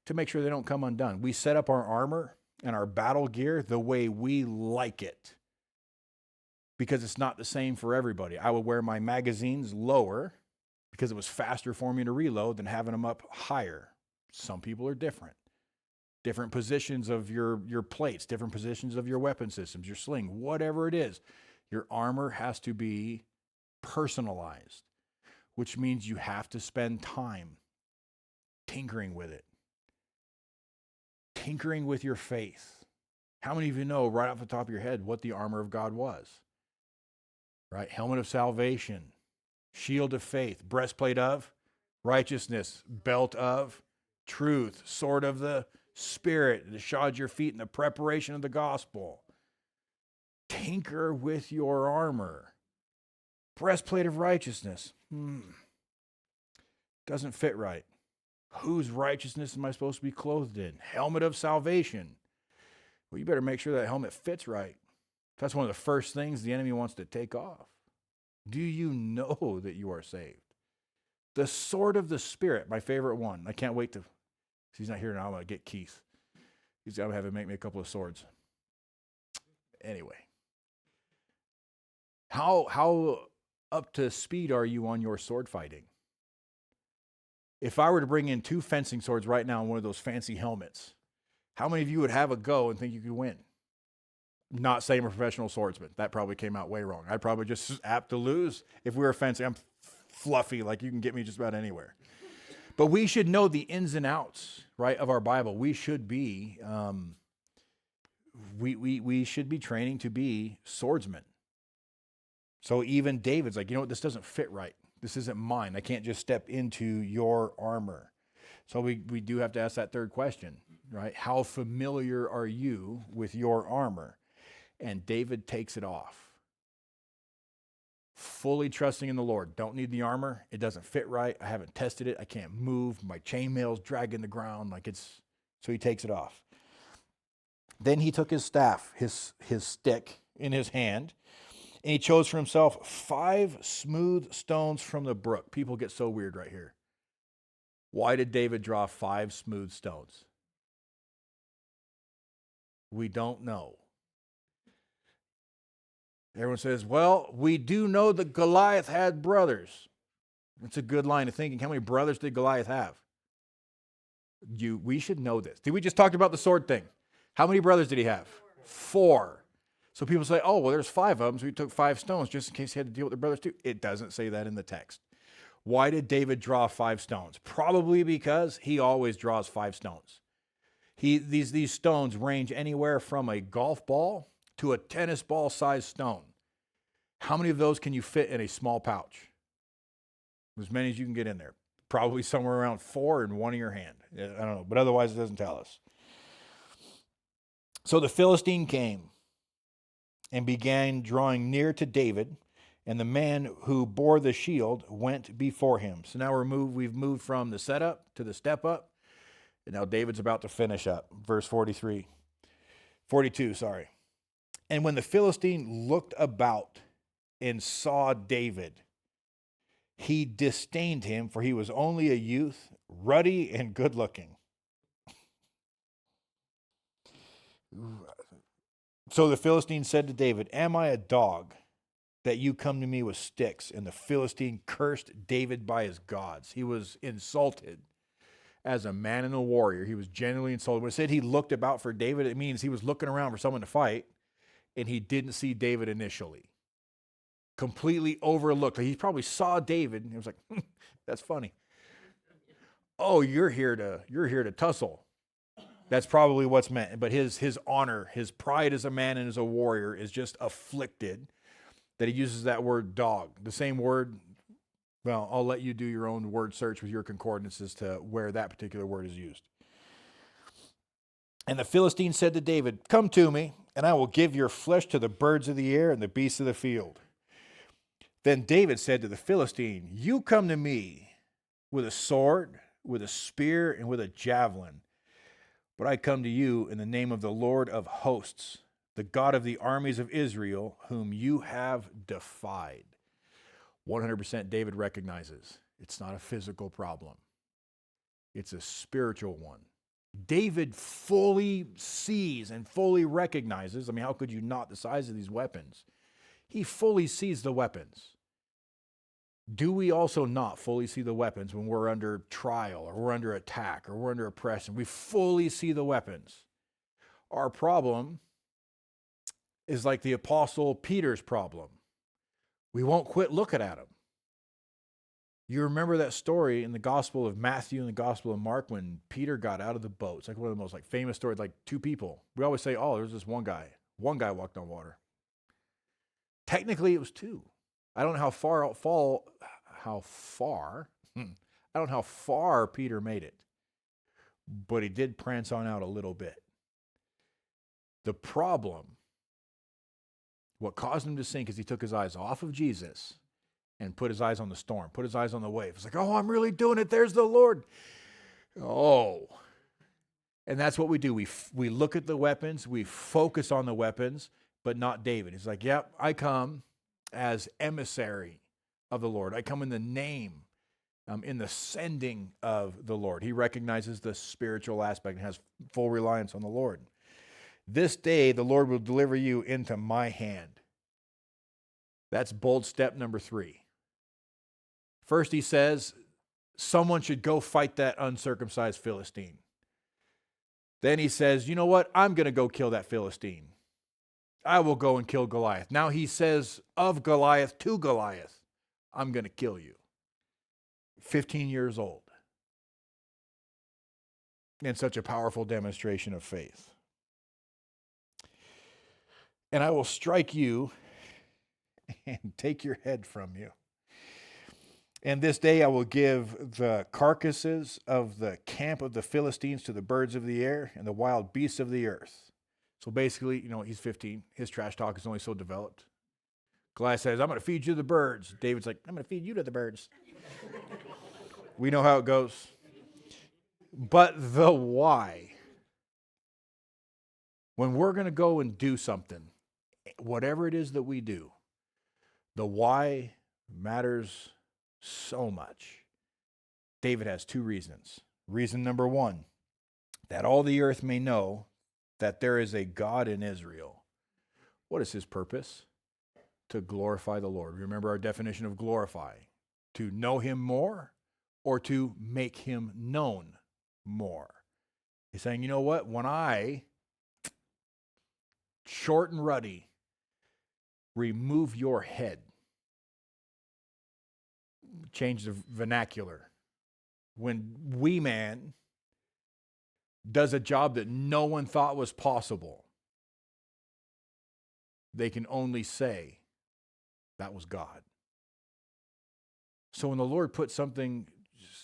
to make sure they don't come undone. We set up our armor and our battle gear the way we like it, because it's not the same for everybody. I would wear my magazines lower because it was faster for me to reload than having them up higher. Some people are different. Different positions of your plates, different positions of your weapon systems, your sling, whatever it is. Your armor has to be personalized, which means you have to spend time tinkering with it. tinkering with your faith. How many of you know right off the top of your head what the armor of God was? Right? Helmet of salvation, shield of faith, breastplate of righteousness, belt of truth, sword of the Spirit to shod your feet in the preparation of the gospel. Tinker with your armor. Breastplate of righteousness. Doesn't fit right. Whose righteousness am I supposed to be clothed in? Helmet of salvation. Well, you better make sure that helmet fits right. That's one of the first things the enemy wants to take off. Do you know that you are saved? The sword of the Spirit, my favorite one. I can't wait to, he's not here now, I'm going to get Keith. He's going to have him make me a couple of swords. Anyway. How up to speed are you on your sword fighting? If I were to bring in 2 fencing swords right now in one of those fancy helmets, how many of you would have a go and think you could win? Not saying I'm a professional swordsman. That probably came out way wrong. I'd probably just apt to lose. If we were fencing, I'm fluffy, like you can get me just about anywhere. But we should know the ins and outs, right, of our Bible. We should be, we should be training to be swordsmen. So even David's like, you know what, this doesn't fit right. This isn't mine. I can't just step into your armor. So we do have to ask that third question, right? How familiar are you with your armor? And David takes it off. Fully trusting in the Lord. Don't need the armor. It doesn't fit right. I haven't tested it. I can't move. My chainmail's dragging the ground. So he takes it off. Then he took his staff, his stick in his hand, and he chose for himself 5 smooth stones from the brook. People get so weird right here. Why did David draw 5 smooth stones? We don't know. Everyone says, well, we do know that Goliath had brothers. That's a good line of thinking. How many brothers did Goliath have? We should know this. Did we just talk about the sword thing? How many brothers did he have? 4. So people say, oh, well, there's 5 of them, so he took 5 stones just in case he had to deal with the brothers too. It doesn't say that in the text. Why did David draw 5 stones? Probably because he always draws 5 stones. These stones range anywhere from a golf ball to a tennis ball sized stone. How many of those can you fit in a small pouch? As many as you can get in there. Probably somewhere around 4 in one of your hand. I don't know, but otherwise it doesn't tell us. So the Philistine came and began drawing near to David, and the man who bore the shield went before him. So now we've moved from the setup to the step up, and now David's about to finish up. Verse 42. And when the Philistine looked about and saw David, he disdained him, for he was only a youth, ruddy and good looking. So the Philistine said to David, am I a dog that you come to me with sticks? And the Philistine cursed David by his gods. He was insulted as a man and a warrior. He was genuinely insulted. When it said he looked about for David, it means he was looking around for someone to fight, and he didn't see David initially. Completely overlooked. He probably saw David, and he was like, that's funny. Oh, you're here to tussle. That's probably what's meant. But his honor, his pride as a man and as a warrior is just afflicted that he uses that word dog. The same word, well, I'll let you do your own word search with your concordance as to where that particular word is used. And the Philistine said to David, come to me, and I will give your flesh to the birds of the air and the beasts of the field. Then David said to the Philistine, you come to me with a sword, with a spear, and with a javelin. But I come to you in the name of the Lord of hosts, the God of the armies of Israel, whom you have defied. 100% David recognizes it's not a physical problem. It's a spiritual one. David fully sees and fully recognizes, how could you not, the size of these weapons? He fully sees the weapons. Do we also not fully see the weapons when we're under trial or we're under attack or we're under oppression? We fully see the weapons. Our problem is like the Apostle Peter's problem. We won't quit looking at them. You remember that story in the Gospel of Matthew and the Gospel of Mark when Peter got out of the boat. It's like one of the most like famous stories, like two people. We always say, oh, there's this one guy. One guy walked on water. Technically, it was two. I don't know how far I don't know how far Peter made it, but he did prance on out a little bit. The problem, what caused him to sink is he took his eyes off of Jesus and put his eyes on the storm, put his eyes on the wave. It's like, oh, I'm really doing it. There's the Lord. Oh. And that's what we do. We look at the weapons, we focus on the weapons, but not David. He's like, yep, I come as emissary of the Lord. I come in the name, in the sending of the Lord. He recognizes the spiritual aspect and has full reliance on the Lord. This day, the Lord will deliver you into my hand. That's bold step number 3. First, he says, someone should go fight that uncircumcised Philistine. Then he says, you know what? I'm going to go kill that Philistine. I will go and kill Goliath. Now he says of Goliath to Goliath, I'm going to kill you. 15 years old. And such a powerful demonstration of faith. And I will strike you and take your head from you. And this day I will give the carcasses of the camp of the Philistines to the birds of the air and the wild beasts of the earth. So basically, he's 15. His trash talk is only so developed. Goliath says, I'm going to feed you the birds. David's like, I'm going to feed you to the birds. We know how it goes. But the why. When we're going to go and do something, whatever it is that we do, the why matters so much. David has 2 reasons. Reason number 1, that all the earth may know that there is a God in Israel. What is his purpose? To glorify the Lord. Remember our definition of glorify. To know him more or to make him known more. He's saying, you know what? When I, short and ruddy, remove your head, change the vernacular. When wee man does a job that no one thought was possible, they can only say that was God. So when the Lord puts something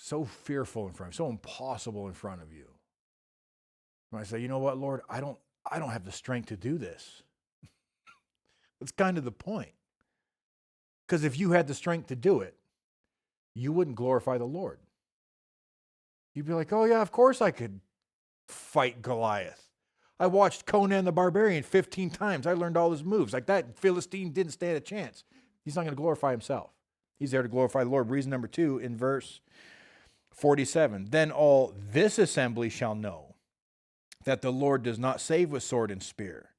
so fearful in front of you, so impossible in front of you, when I say, you know what, Lord, I don't have the strength to do this. That's kind of the point. Because if you had the strength to do it, you wouldn't glorify the Lord. You'd be like, oh yeah, of course I could fight Goliath. I watched Conan the Barbarian 15 times. I learned all his moves. Like that Philistine didn't stand a chance. He's not going to glorify himself. He's there to glorify the Lord. Reason number 2 in verse 47. Then all this assembly shall know that the Lord does not save with sword and spear.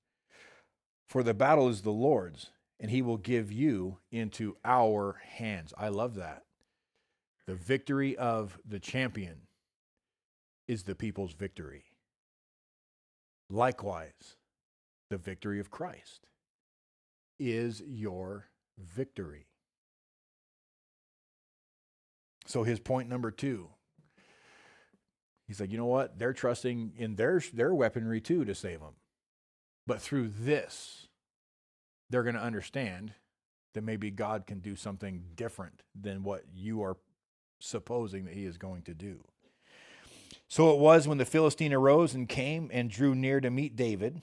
For the battle is the Lord's, and he will give you into our hands. I love that. The victory of the champion is the people's victory. Likewise, the victory of Christ is your victory. So his point number 2, he's like, you know what? They're trusting in their weaponry too to save them. But through this, they're going to understand that maybe God can do something different than what you are supposing that he is going to do. So it was when the Philistine arose and came and drew near to meet David,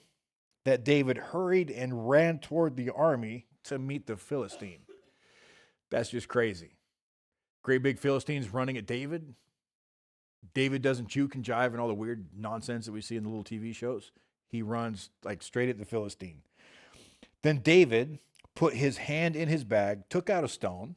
that David hurried and ran toward the army to meet the Philistine. That's just crazy. Great big Philistines running at David. David doesn't juke and jive and all the weird nonsense that we see in the little TV shows. He runs like straight at the Philistine. Then David put his hand in his bag, took out a stone,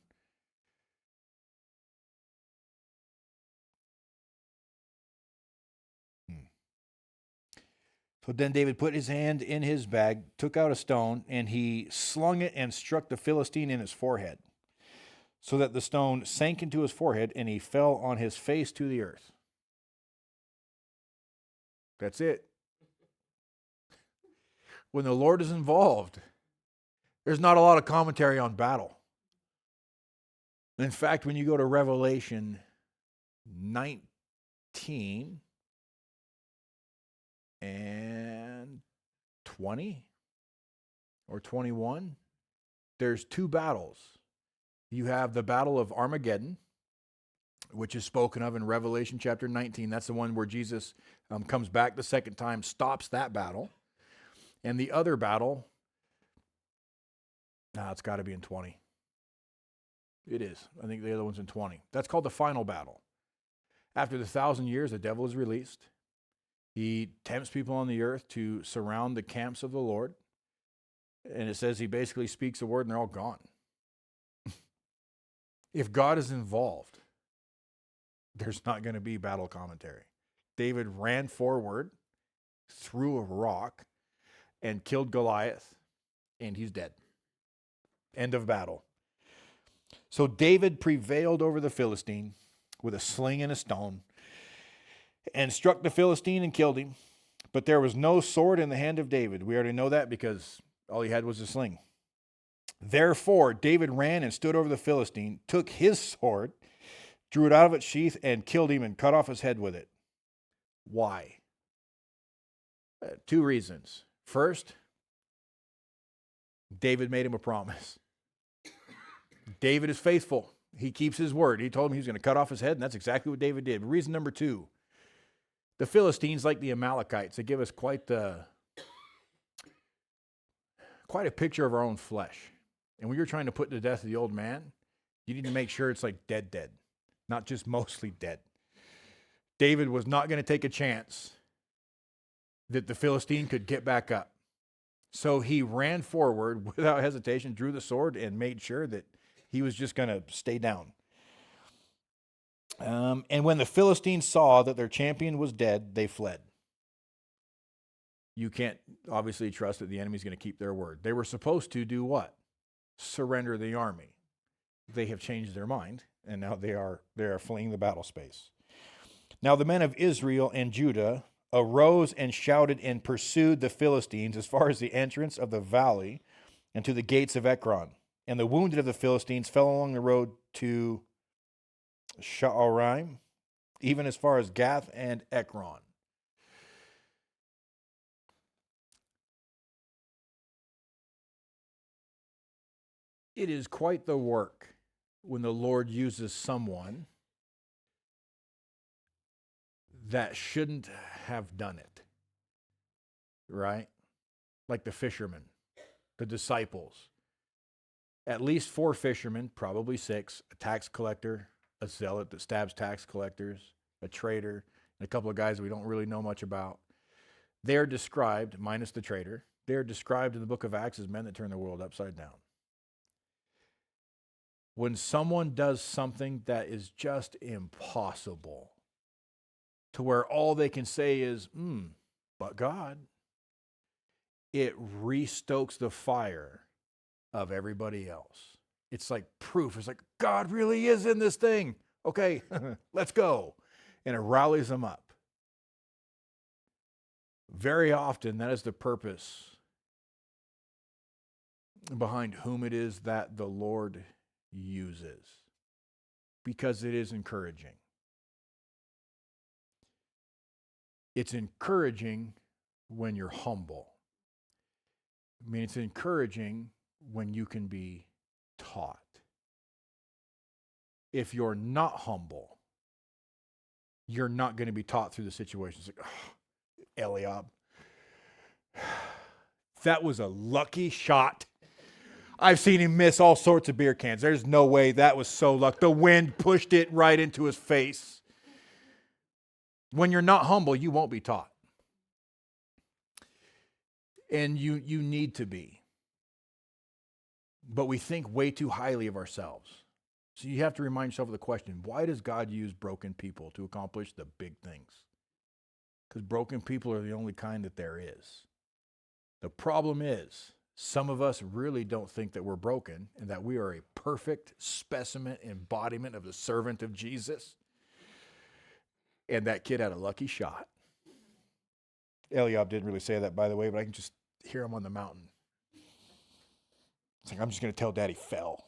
So then David put his hand in his bag, took out a stone, and he slung it and struck the Philistine in his forehead, so that the stone sank into his forehead, and he fell on his face to the earth. That's it. When the Lord is involved, there's not a lot of commentary on battle. In fact, when you go to Revelation 19 and 20 or 21, there's two battles. You have the battle of Armageddon, which is spoken of in Revelation chapter 19. That's the one where Jesus comes back the second time, stops that battle. And the other battle, it's got to be in 20. It is. I think the other one's in 20. That's called the final battle. After the 1,000 years, the devil is released. He tempts people on the earth to surround the camps of the Lord. And it says he basically speaks a word and they're all gone. If God is involved, there's not going to be battle commentary. David ran forward, threw a rock, and killed Goliath, and he's dead. End of battle. So David prevailed over the Philistine with a sling and a stone, and struck the Philistine and killed him. But there was no sword in the hand of David. We already know that because all he had was a sling. Therefore, David ran and stood over the Philistine, took his sword, drew it out of its sheath, and killed him and cut off his head with it. Why? Two reasons. First, David made him a promise. David is faithful. He keeps his word. He told him he was going to cut off his head, and that's exactly what David did. Reason number two, the Philistines, like the Amalekites, they give us quite a picture of our own flesh. And when you're trying to put to death the old man, you need to make sure it's like dead, not just mostly dead. David was not going to take a chance that the Philistine could get back up. So he ran forward without hesitation, drew the sword, and made sure that he was just going to stay down. And when the Philistines saw that their champion was dead, they fled. You can't obviously trust that the enemy's going to keep their word. They were supposed to do what? Surrender the army. They have changed their mind, and now they are fleeing the battle space. Now the men of Israel and Judah arose and shouted and pursued the Philistines as far as the entrance of the valley and to the gates of Ekron. And the wounded of the Philistines fell along the road to Sha'araim, even as far as Gath and Ekron. It is quite the work when the Lord uses someone that shouldn't have done it, right? Like the fishermen, the disciples. At least 4 fishermen, probably 6, a tax collector, a zealot that stabs tax collectors, a traitor, and a couple of guys we don't really know much about. They're described, minus the traitor, they're described in the book of Acts as men that turn the world upside down. When someone does something that is just impossible, to where all they can say is, but God, it restokes the fire of everybody else. It's like proof. It's like, God really is in this thing. Okay, let's go. And it rallies them up. Very often, that is the purpose behind whom it is that the Lord uses, because it is encouraging. It's encouraging when you're humble. I mean, it's encouraging when you can be taught. If you're not humble, you're not going to be taught through the situation. It's like, Eliab, that was a lucky shot. I've seen him miss all sorts of beer cans. There's no way that was so lucky. The wind pushed it right into his face. When you're not humble, you won't be taught. And you need to be. But we think way too highly of ourselves. So you have to remind yourself of the question, why does God use broken people to accomplish the big things? Because broken people are the only kind that there is. The problem is, some of us really don't think that we're broken and that we are a perfect specimen embodiment of the servant of Jesus. And that kid had a lucky shot. Eliab didn't really say that, by the way, but I can just hear him on the mountain. It's like, I'm just going to tell Daddy fell.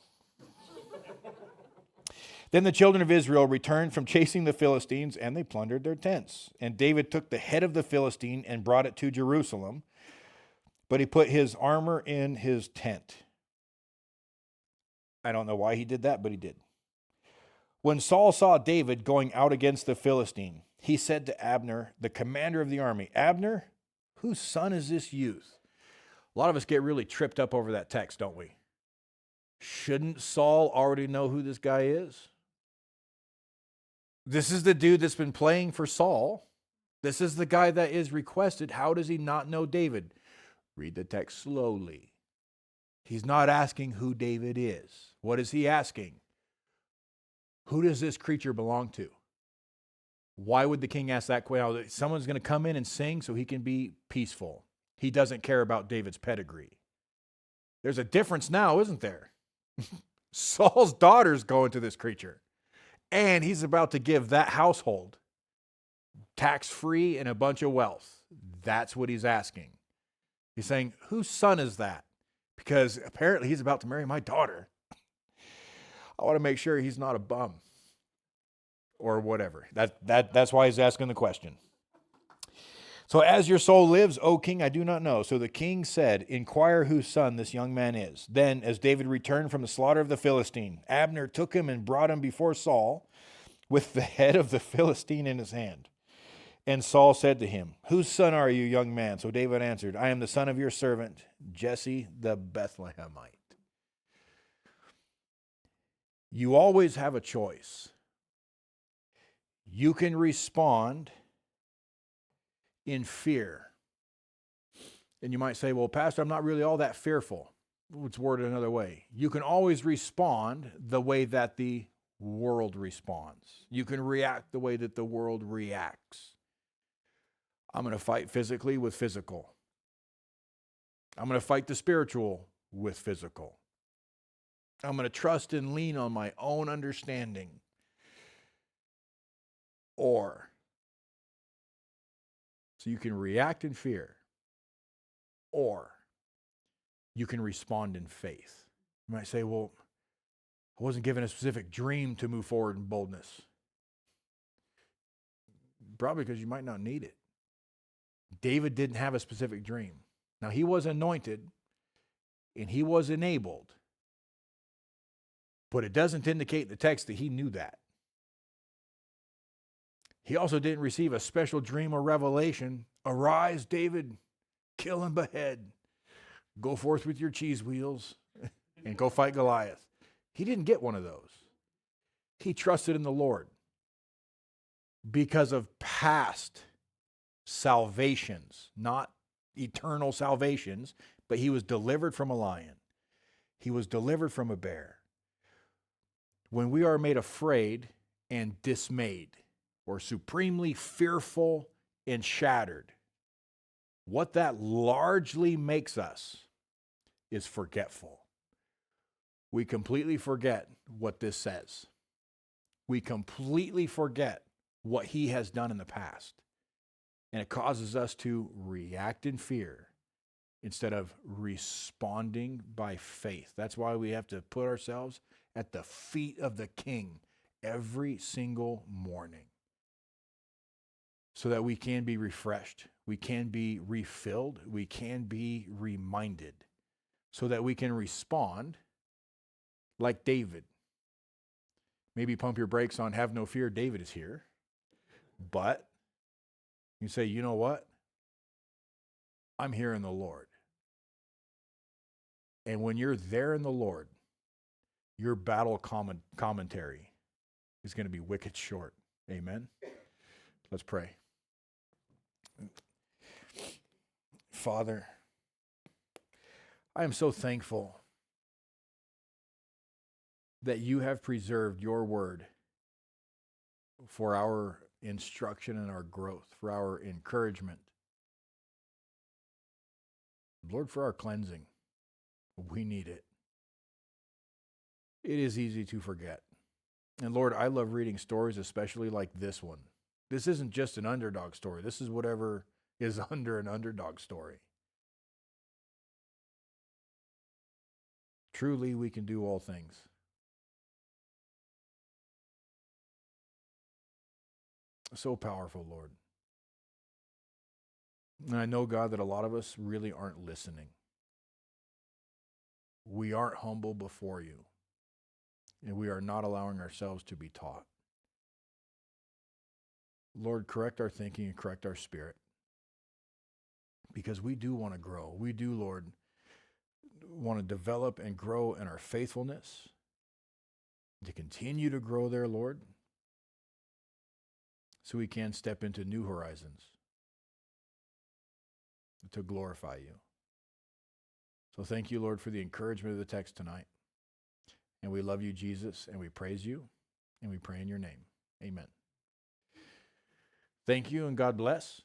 Then the children of Israel returned from chasing the Philistines, and they plundered their tents. And David took the head of the Philistine and brought it to Jerusalem, but he put his armor in his tent. I don't know why he did that, but he did. When Saul saw David going out against the Philistine, he said to Abner, the commander of the army, Abner, whose son is this youth? A lot of us get really tripped up over that text, don't we? Shouldn't Saul already know who this guy is? This is the dude that's been playing for Saul. This is the guy that is requested. How does he not know David? Read the text slowly. He's not asking who David is. What is he asking? Who does this creature belong to? Why would the king ask that question? Someone's going to come in and sing so he can be peaceful. He doesn't care about David's pedigree. There's a difference now, isn't there? Saul's daughter's going to this creature. And he's about to give that household tax-free and a bunch of wealth. That's what he's asking. He's saying, whose son is that? Because apparently he's about to marry my daughter. I want to make sure he's not a bum or whatever. That's why he's asking the question. So as your soul lives, O king, I do not know. So the king said, inquire whose son this young man is. Then as David returned from the slaughter of the Philistine, Abner took him and brought him before Saul with the head of the Philistine in his hand. And Saul said to him, whose son are you, young man? So David answered, I am the son of your servant, Jesse the Bethlehemite. You always have a choice. You can respond in fear. And you might say, well, Pastor, I'm not really all that fearful. Let's word it another way. You can always respond the way that the world responds. You can react the way that the world reacts. I'm going to fight physically with physical. I'm going to fight the spiritual with physical. I'm going to trust and lean on my own understanding. Or, so you can react in fear, or you can respond in faith. You might say, well, I wasn't given a specific dream to move forward in boldness. Probably because you might not need it. David didn't have a specific dream. Now, he was anointed and he was enabled, but it doesn't indicate in the text that he knew that. He also didn't receive a special dream or revelation. Arise, David, kill and behead. Go forth with your cheese wheels and go fight Goliath. He didn't get one of those. He trusted in the Lord because of past salvations, not eternal salvations, but he was delivered from a lion. He was delivered from a bear. When we are made afraid and dismayed, or supremely fearful and shattered, what that largely makes us is forgetful. We completely forget what this says. We completely forget what he has done in the past. And it causes us to react in fear instead of responding by faith. That's why we have to put ourselves at the feet of the King every single morning so that we can be refreshed, we can be refilled, we can be reminded, so that we can respond like David. Maybe pump your brakes on have no fear, David is here. But you say, you know what? I'm here in the Lord. And when you're there in the Lord, your battle commentary is going to be wicked short. Amen? Let's pray. Father, I am so thankful that you have preserved your word for our instruction and our growth, for our encouragement. Lord, for our cleansing. We need it. It is easy to forget. And Lord, I love reading stories, especially like this one. This isn't just an underdog story. This is whatever is under an underdog story. Truly, we can do all things So powerful, Lord. And I know, God, that a lot of us really aren't listening. We aren't humble before you, and we are not allowing ourselves to be taught. Lord, correct our thinking and correct our spirit, because we do want to grow. We do, Lord, want to develop and grow in our faithfulness, to continue to grow there, Lord, so we can step into new horizons to glorify you. So thank you, Lord, for the encouragement of the text tonight. And we love you, Jesus, and we praise you, and we pray in your name. Amen. Thank you, and God bless.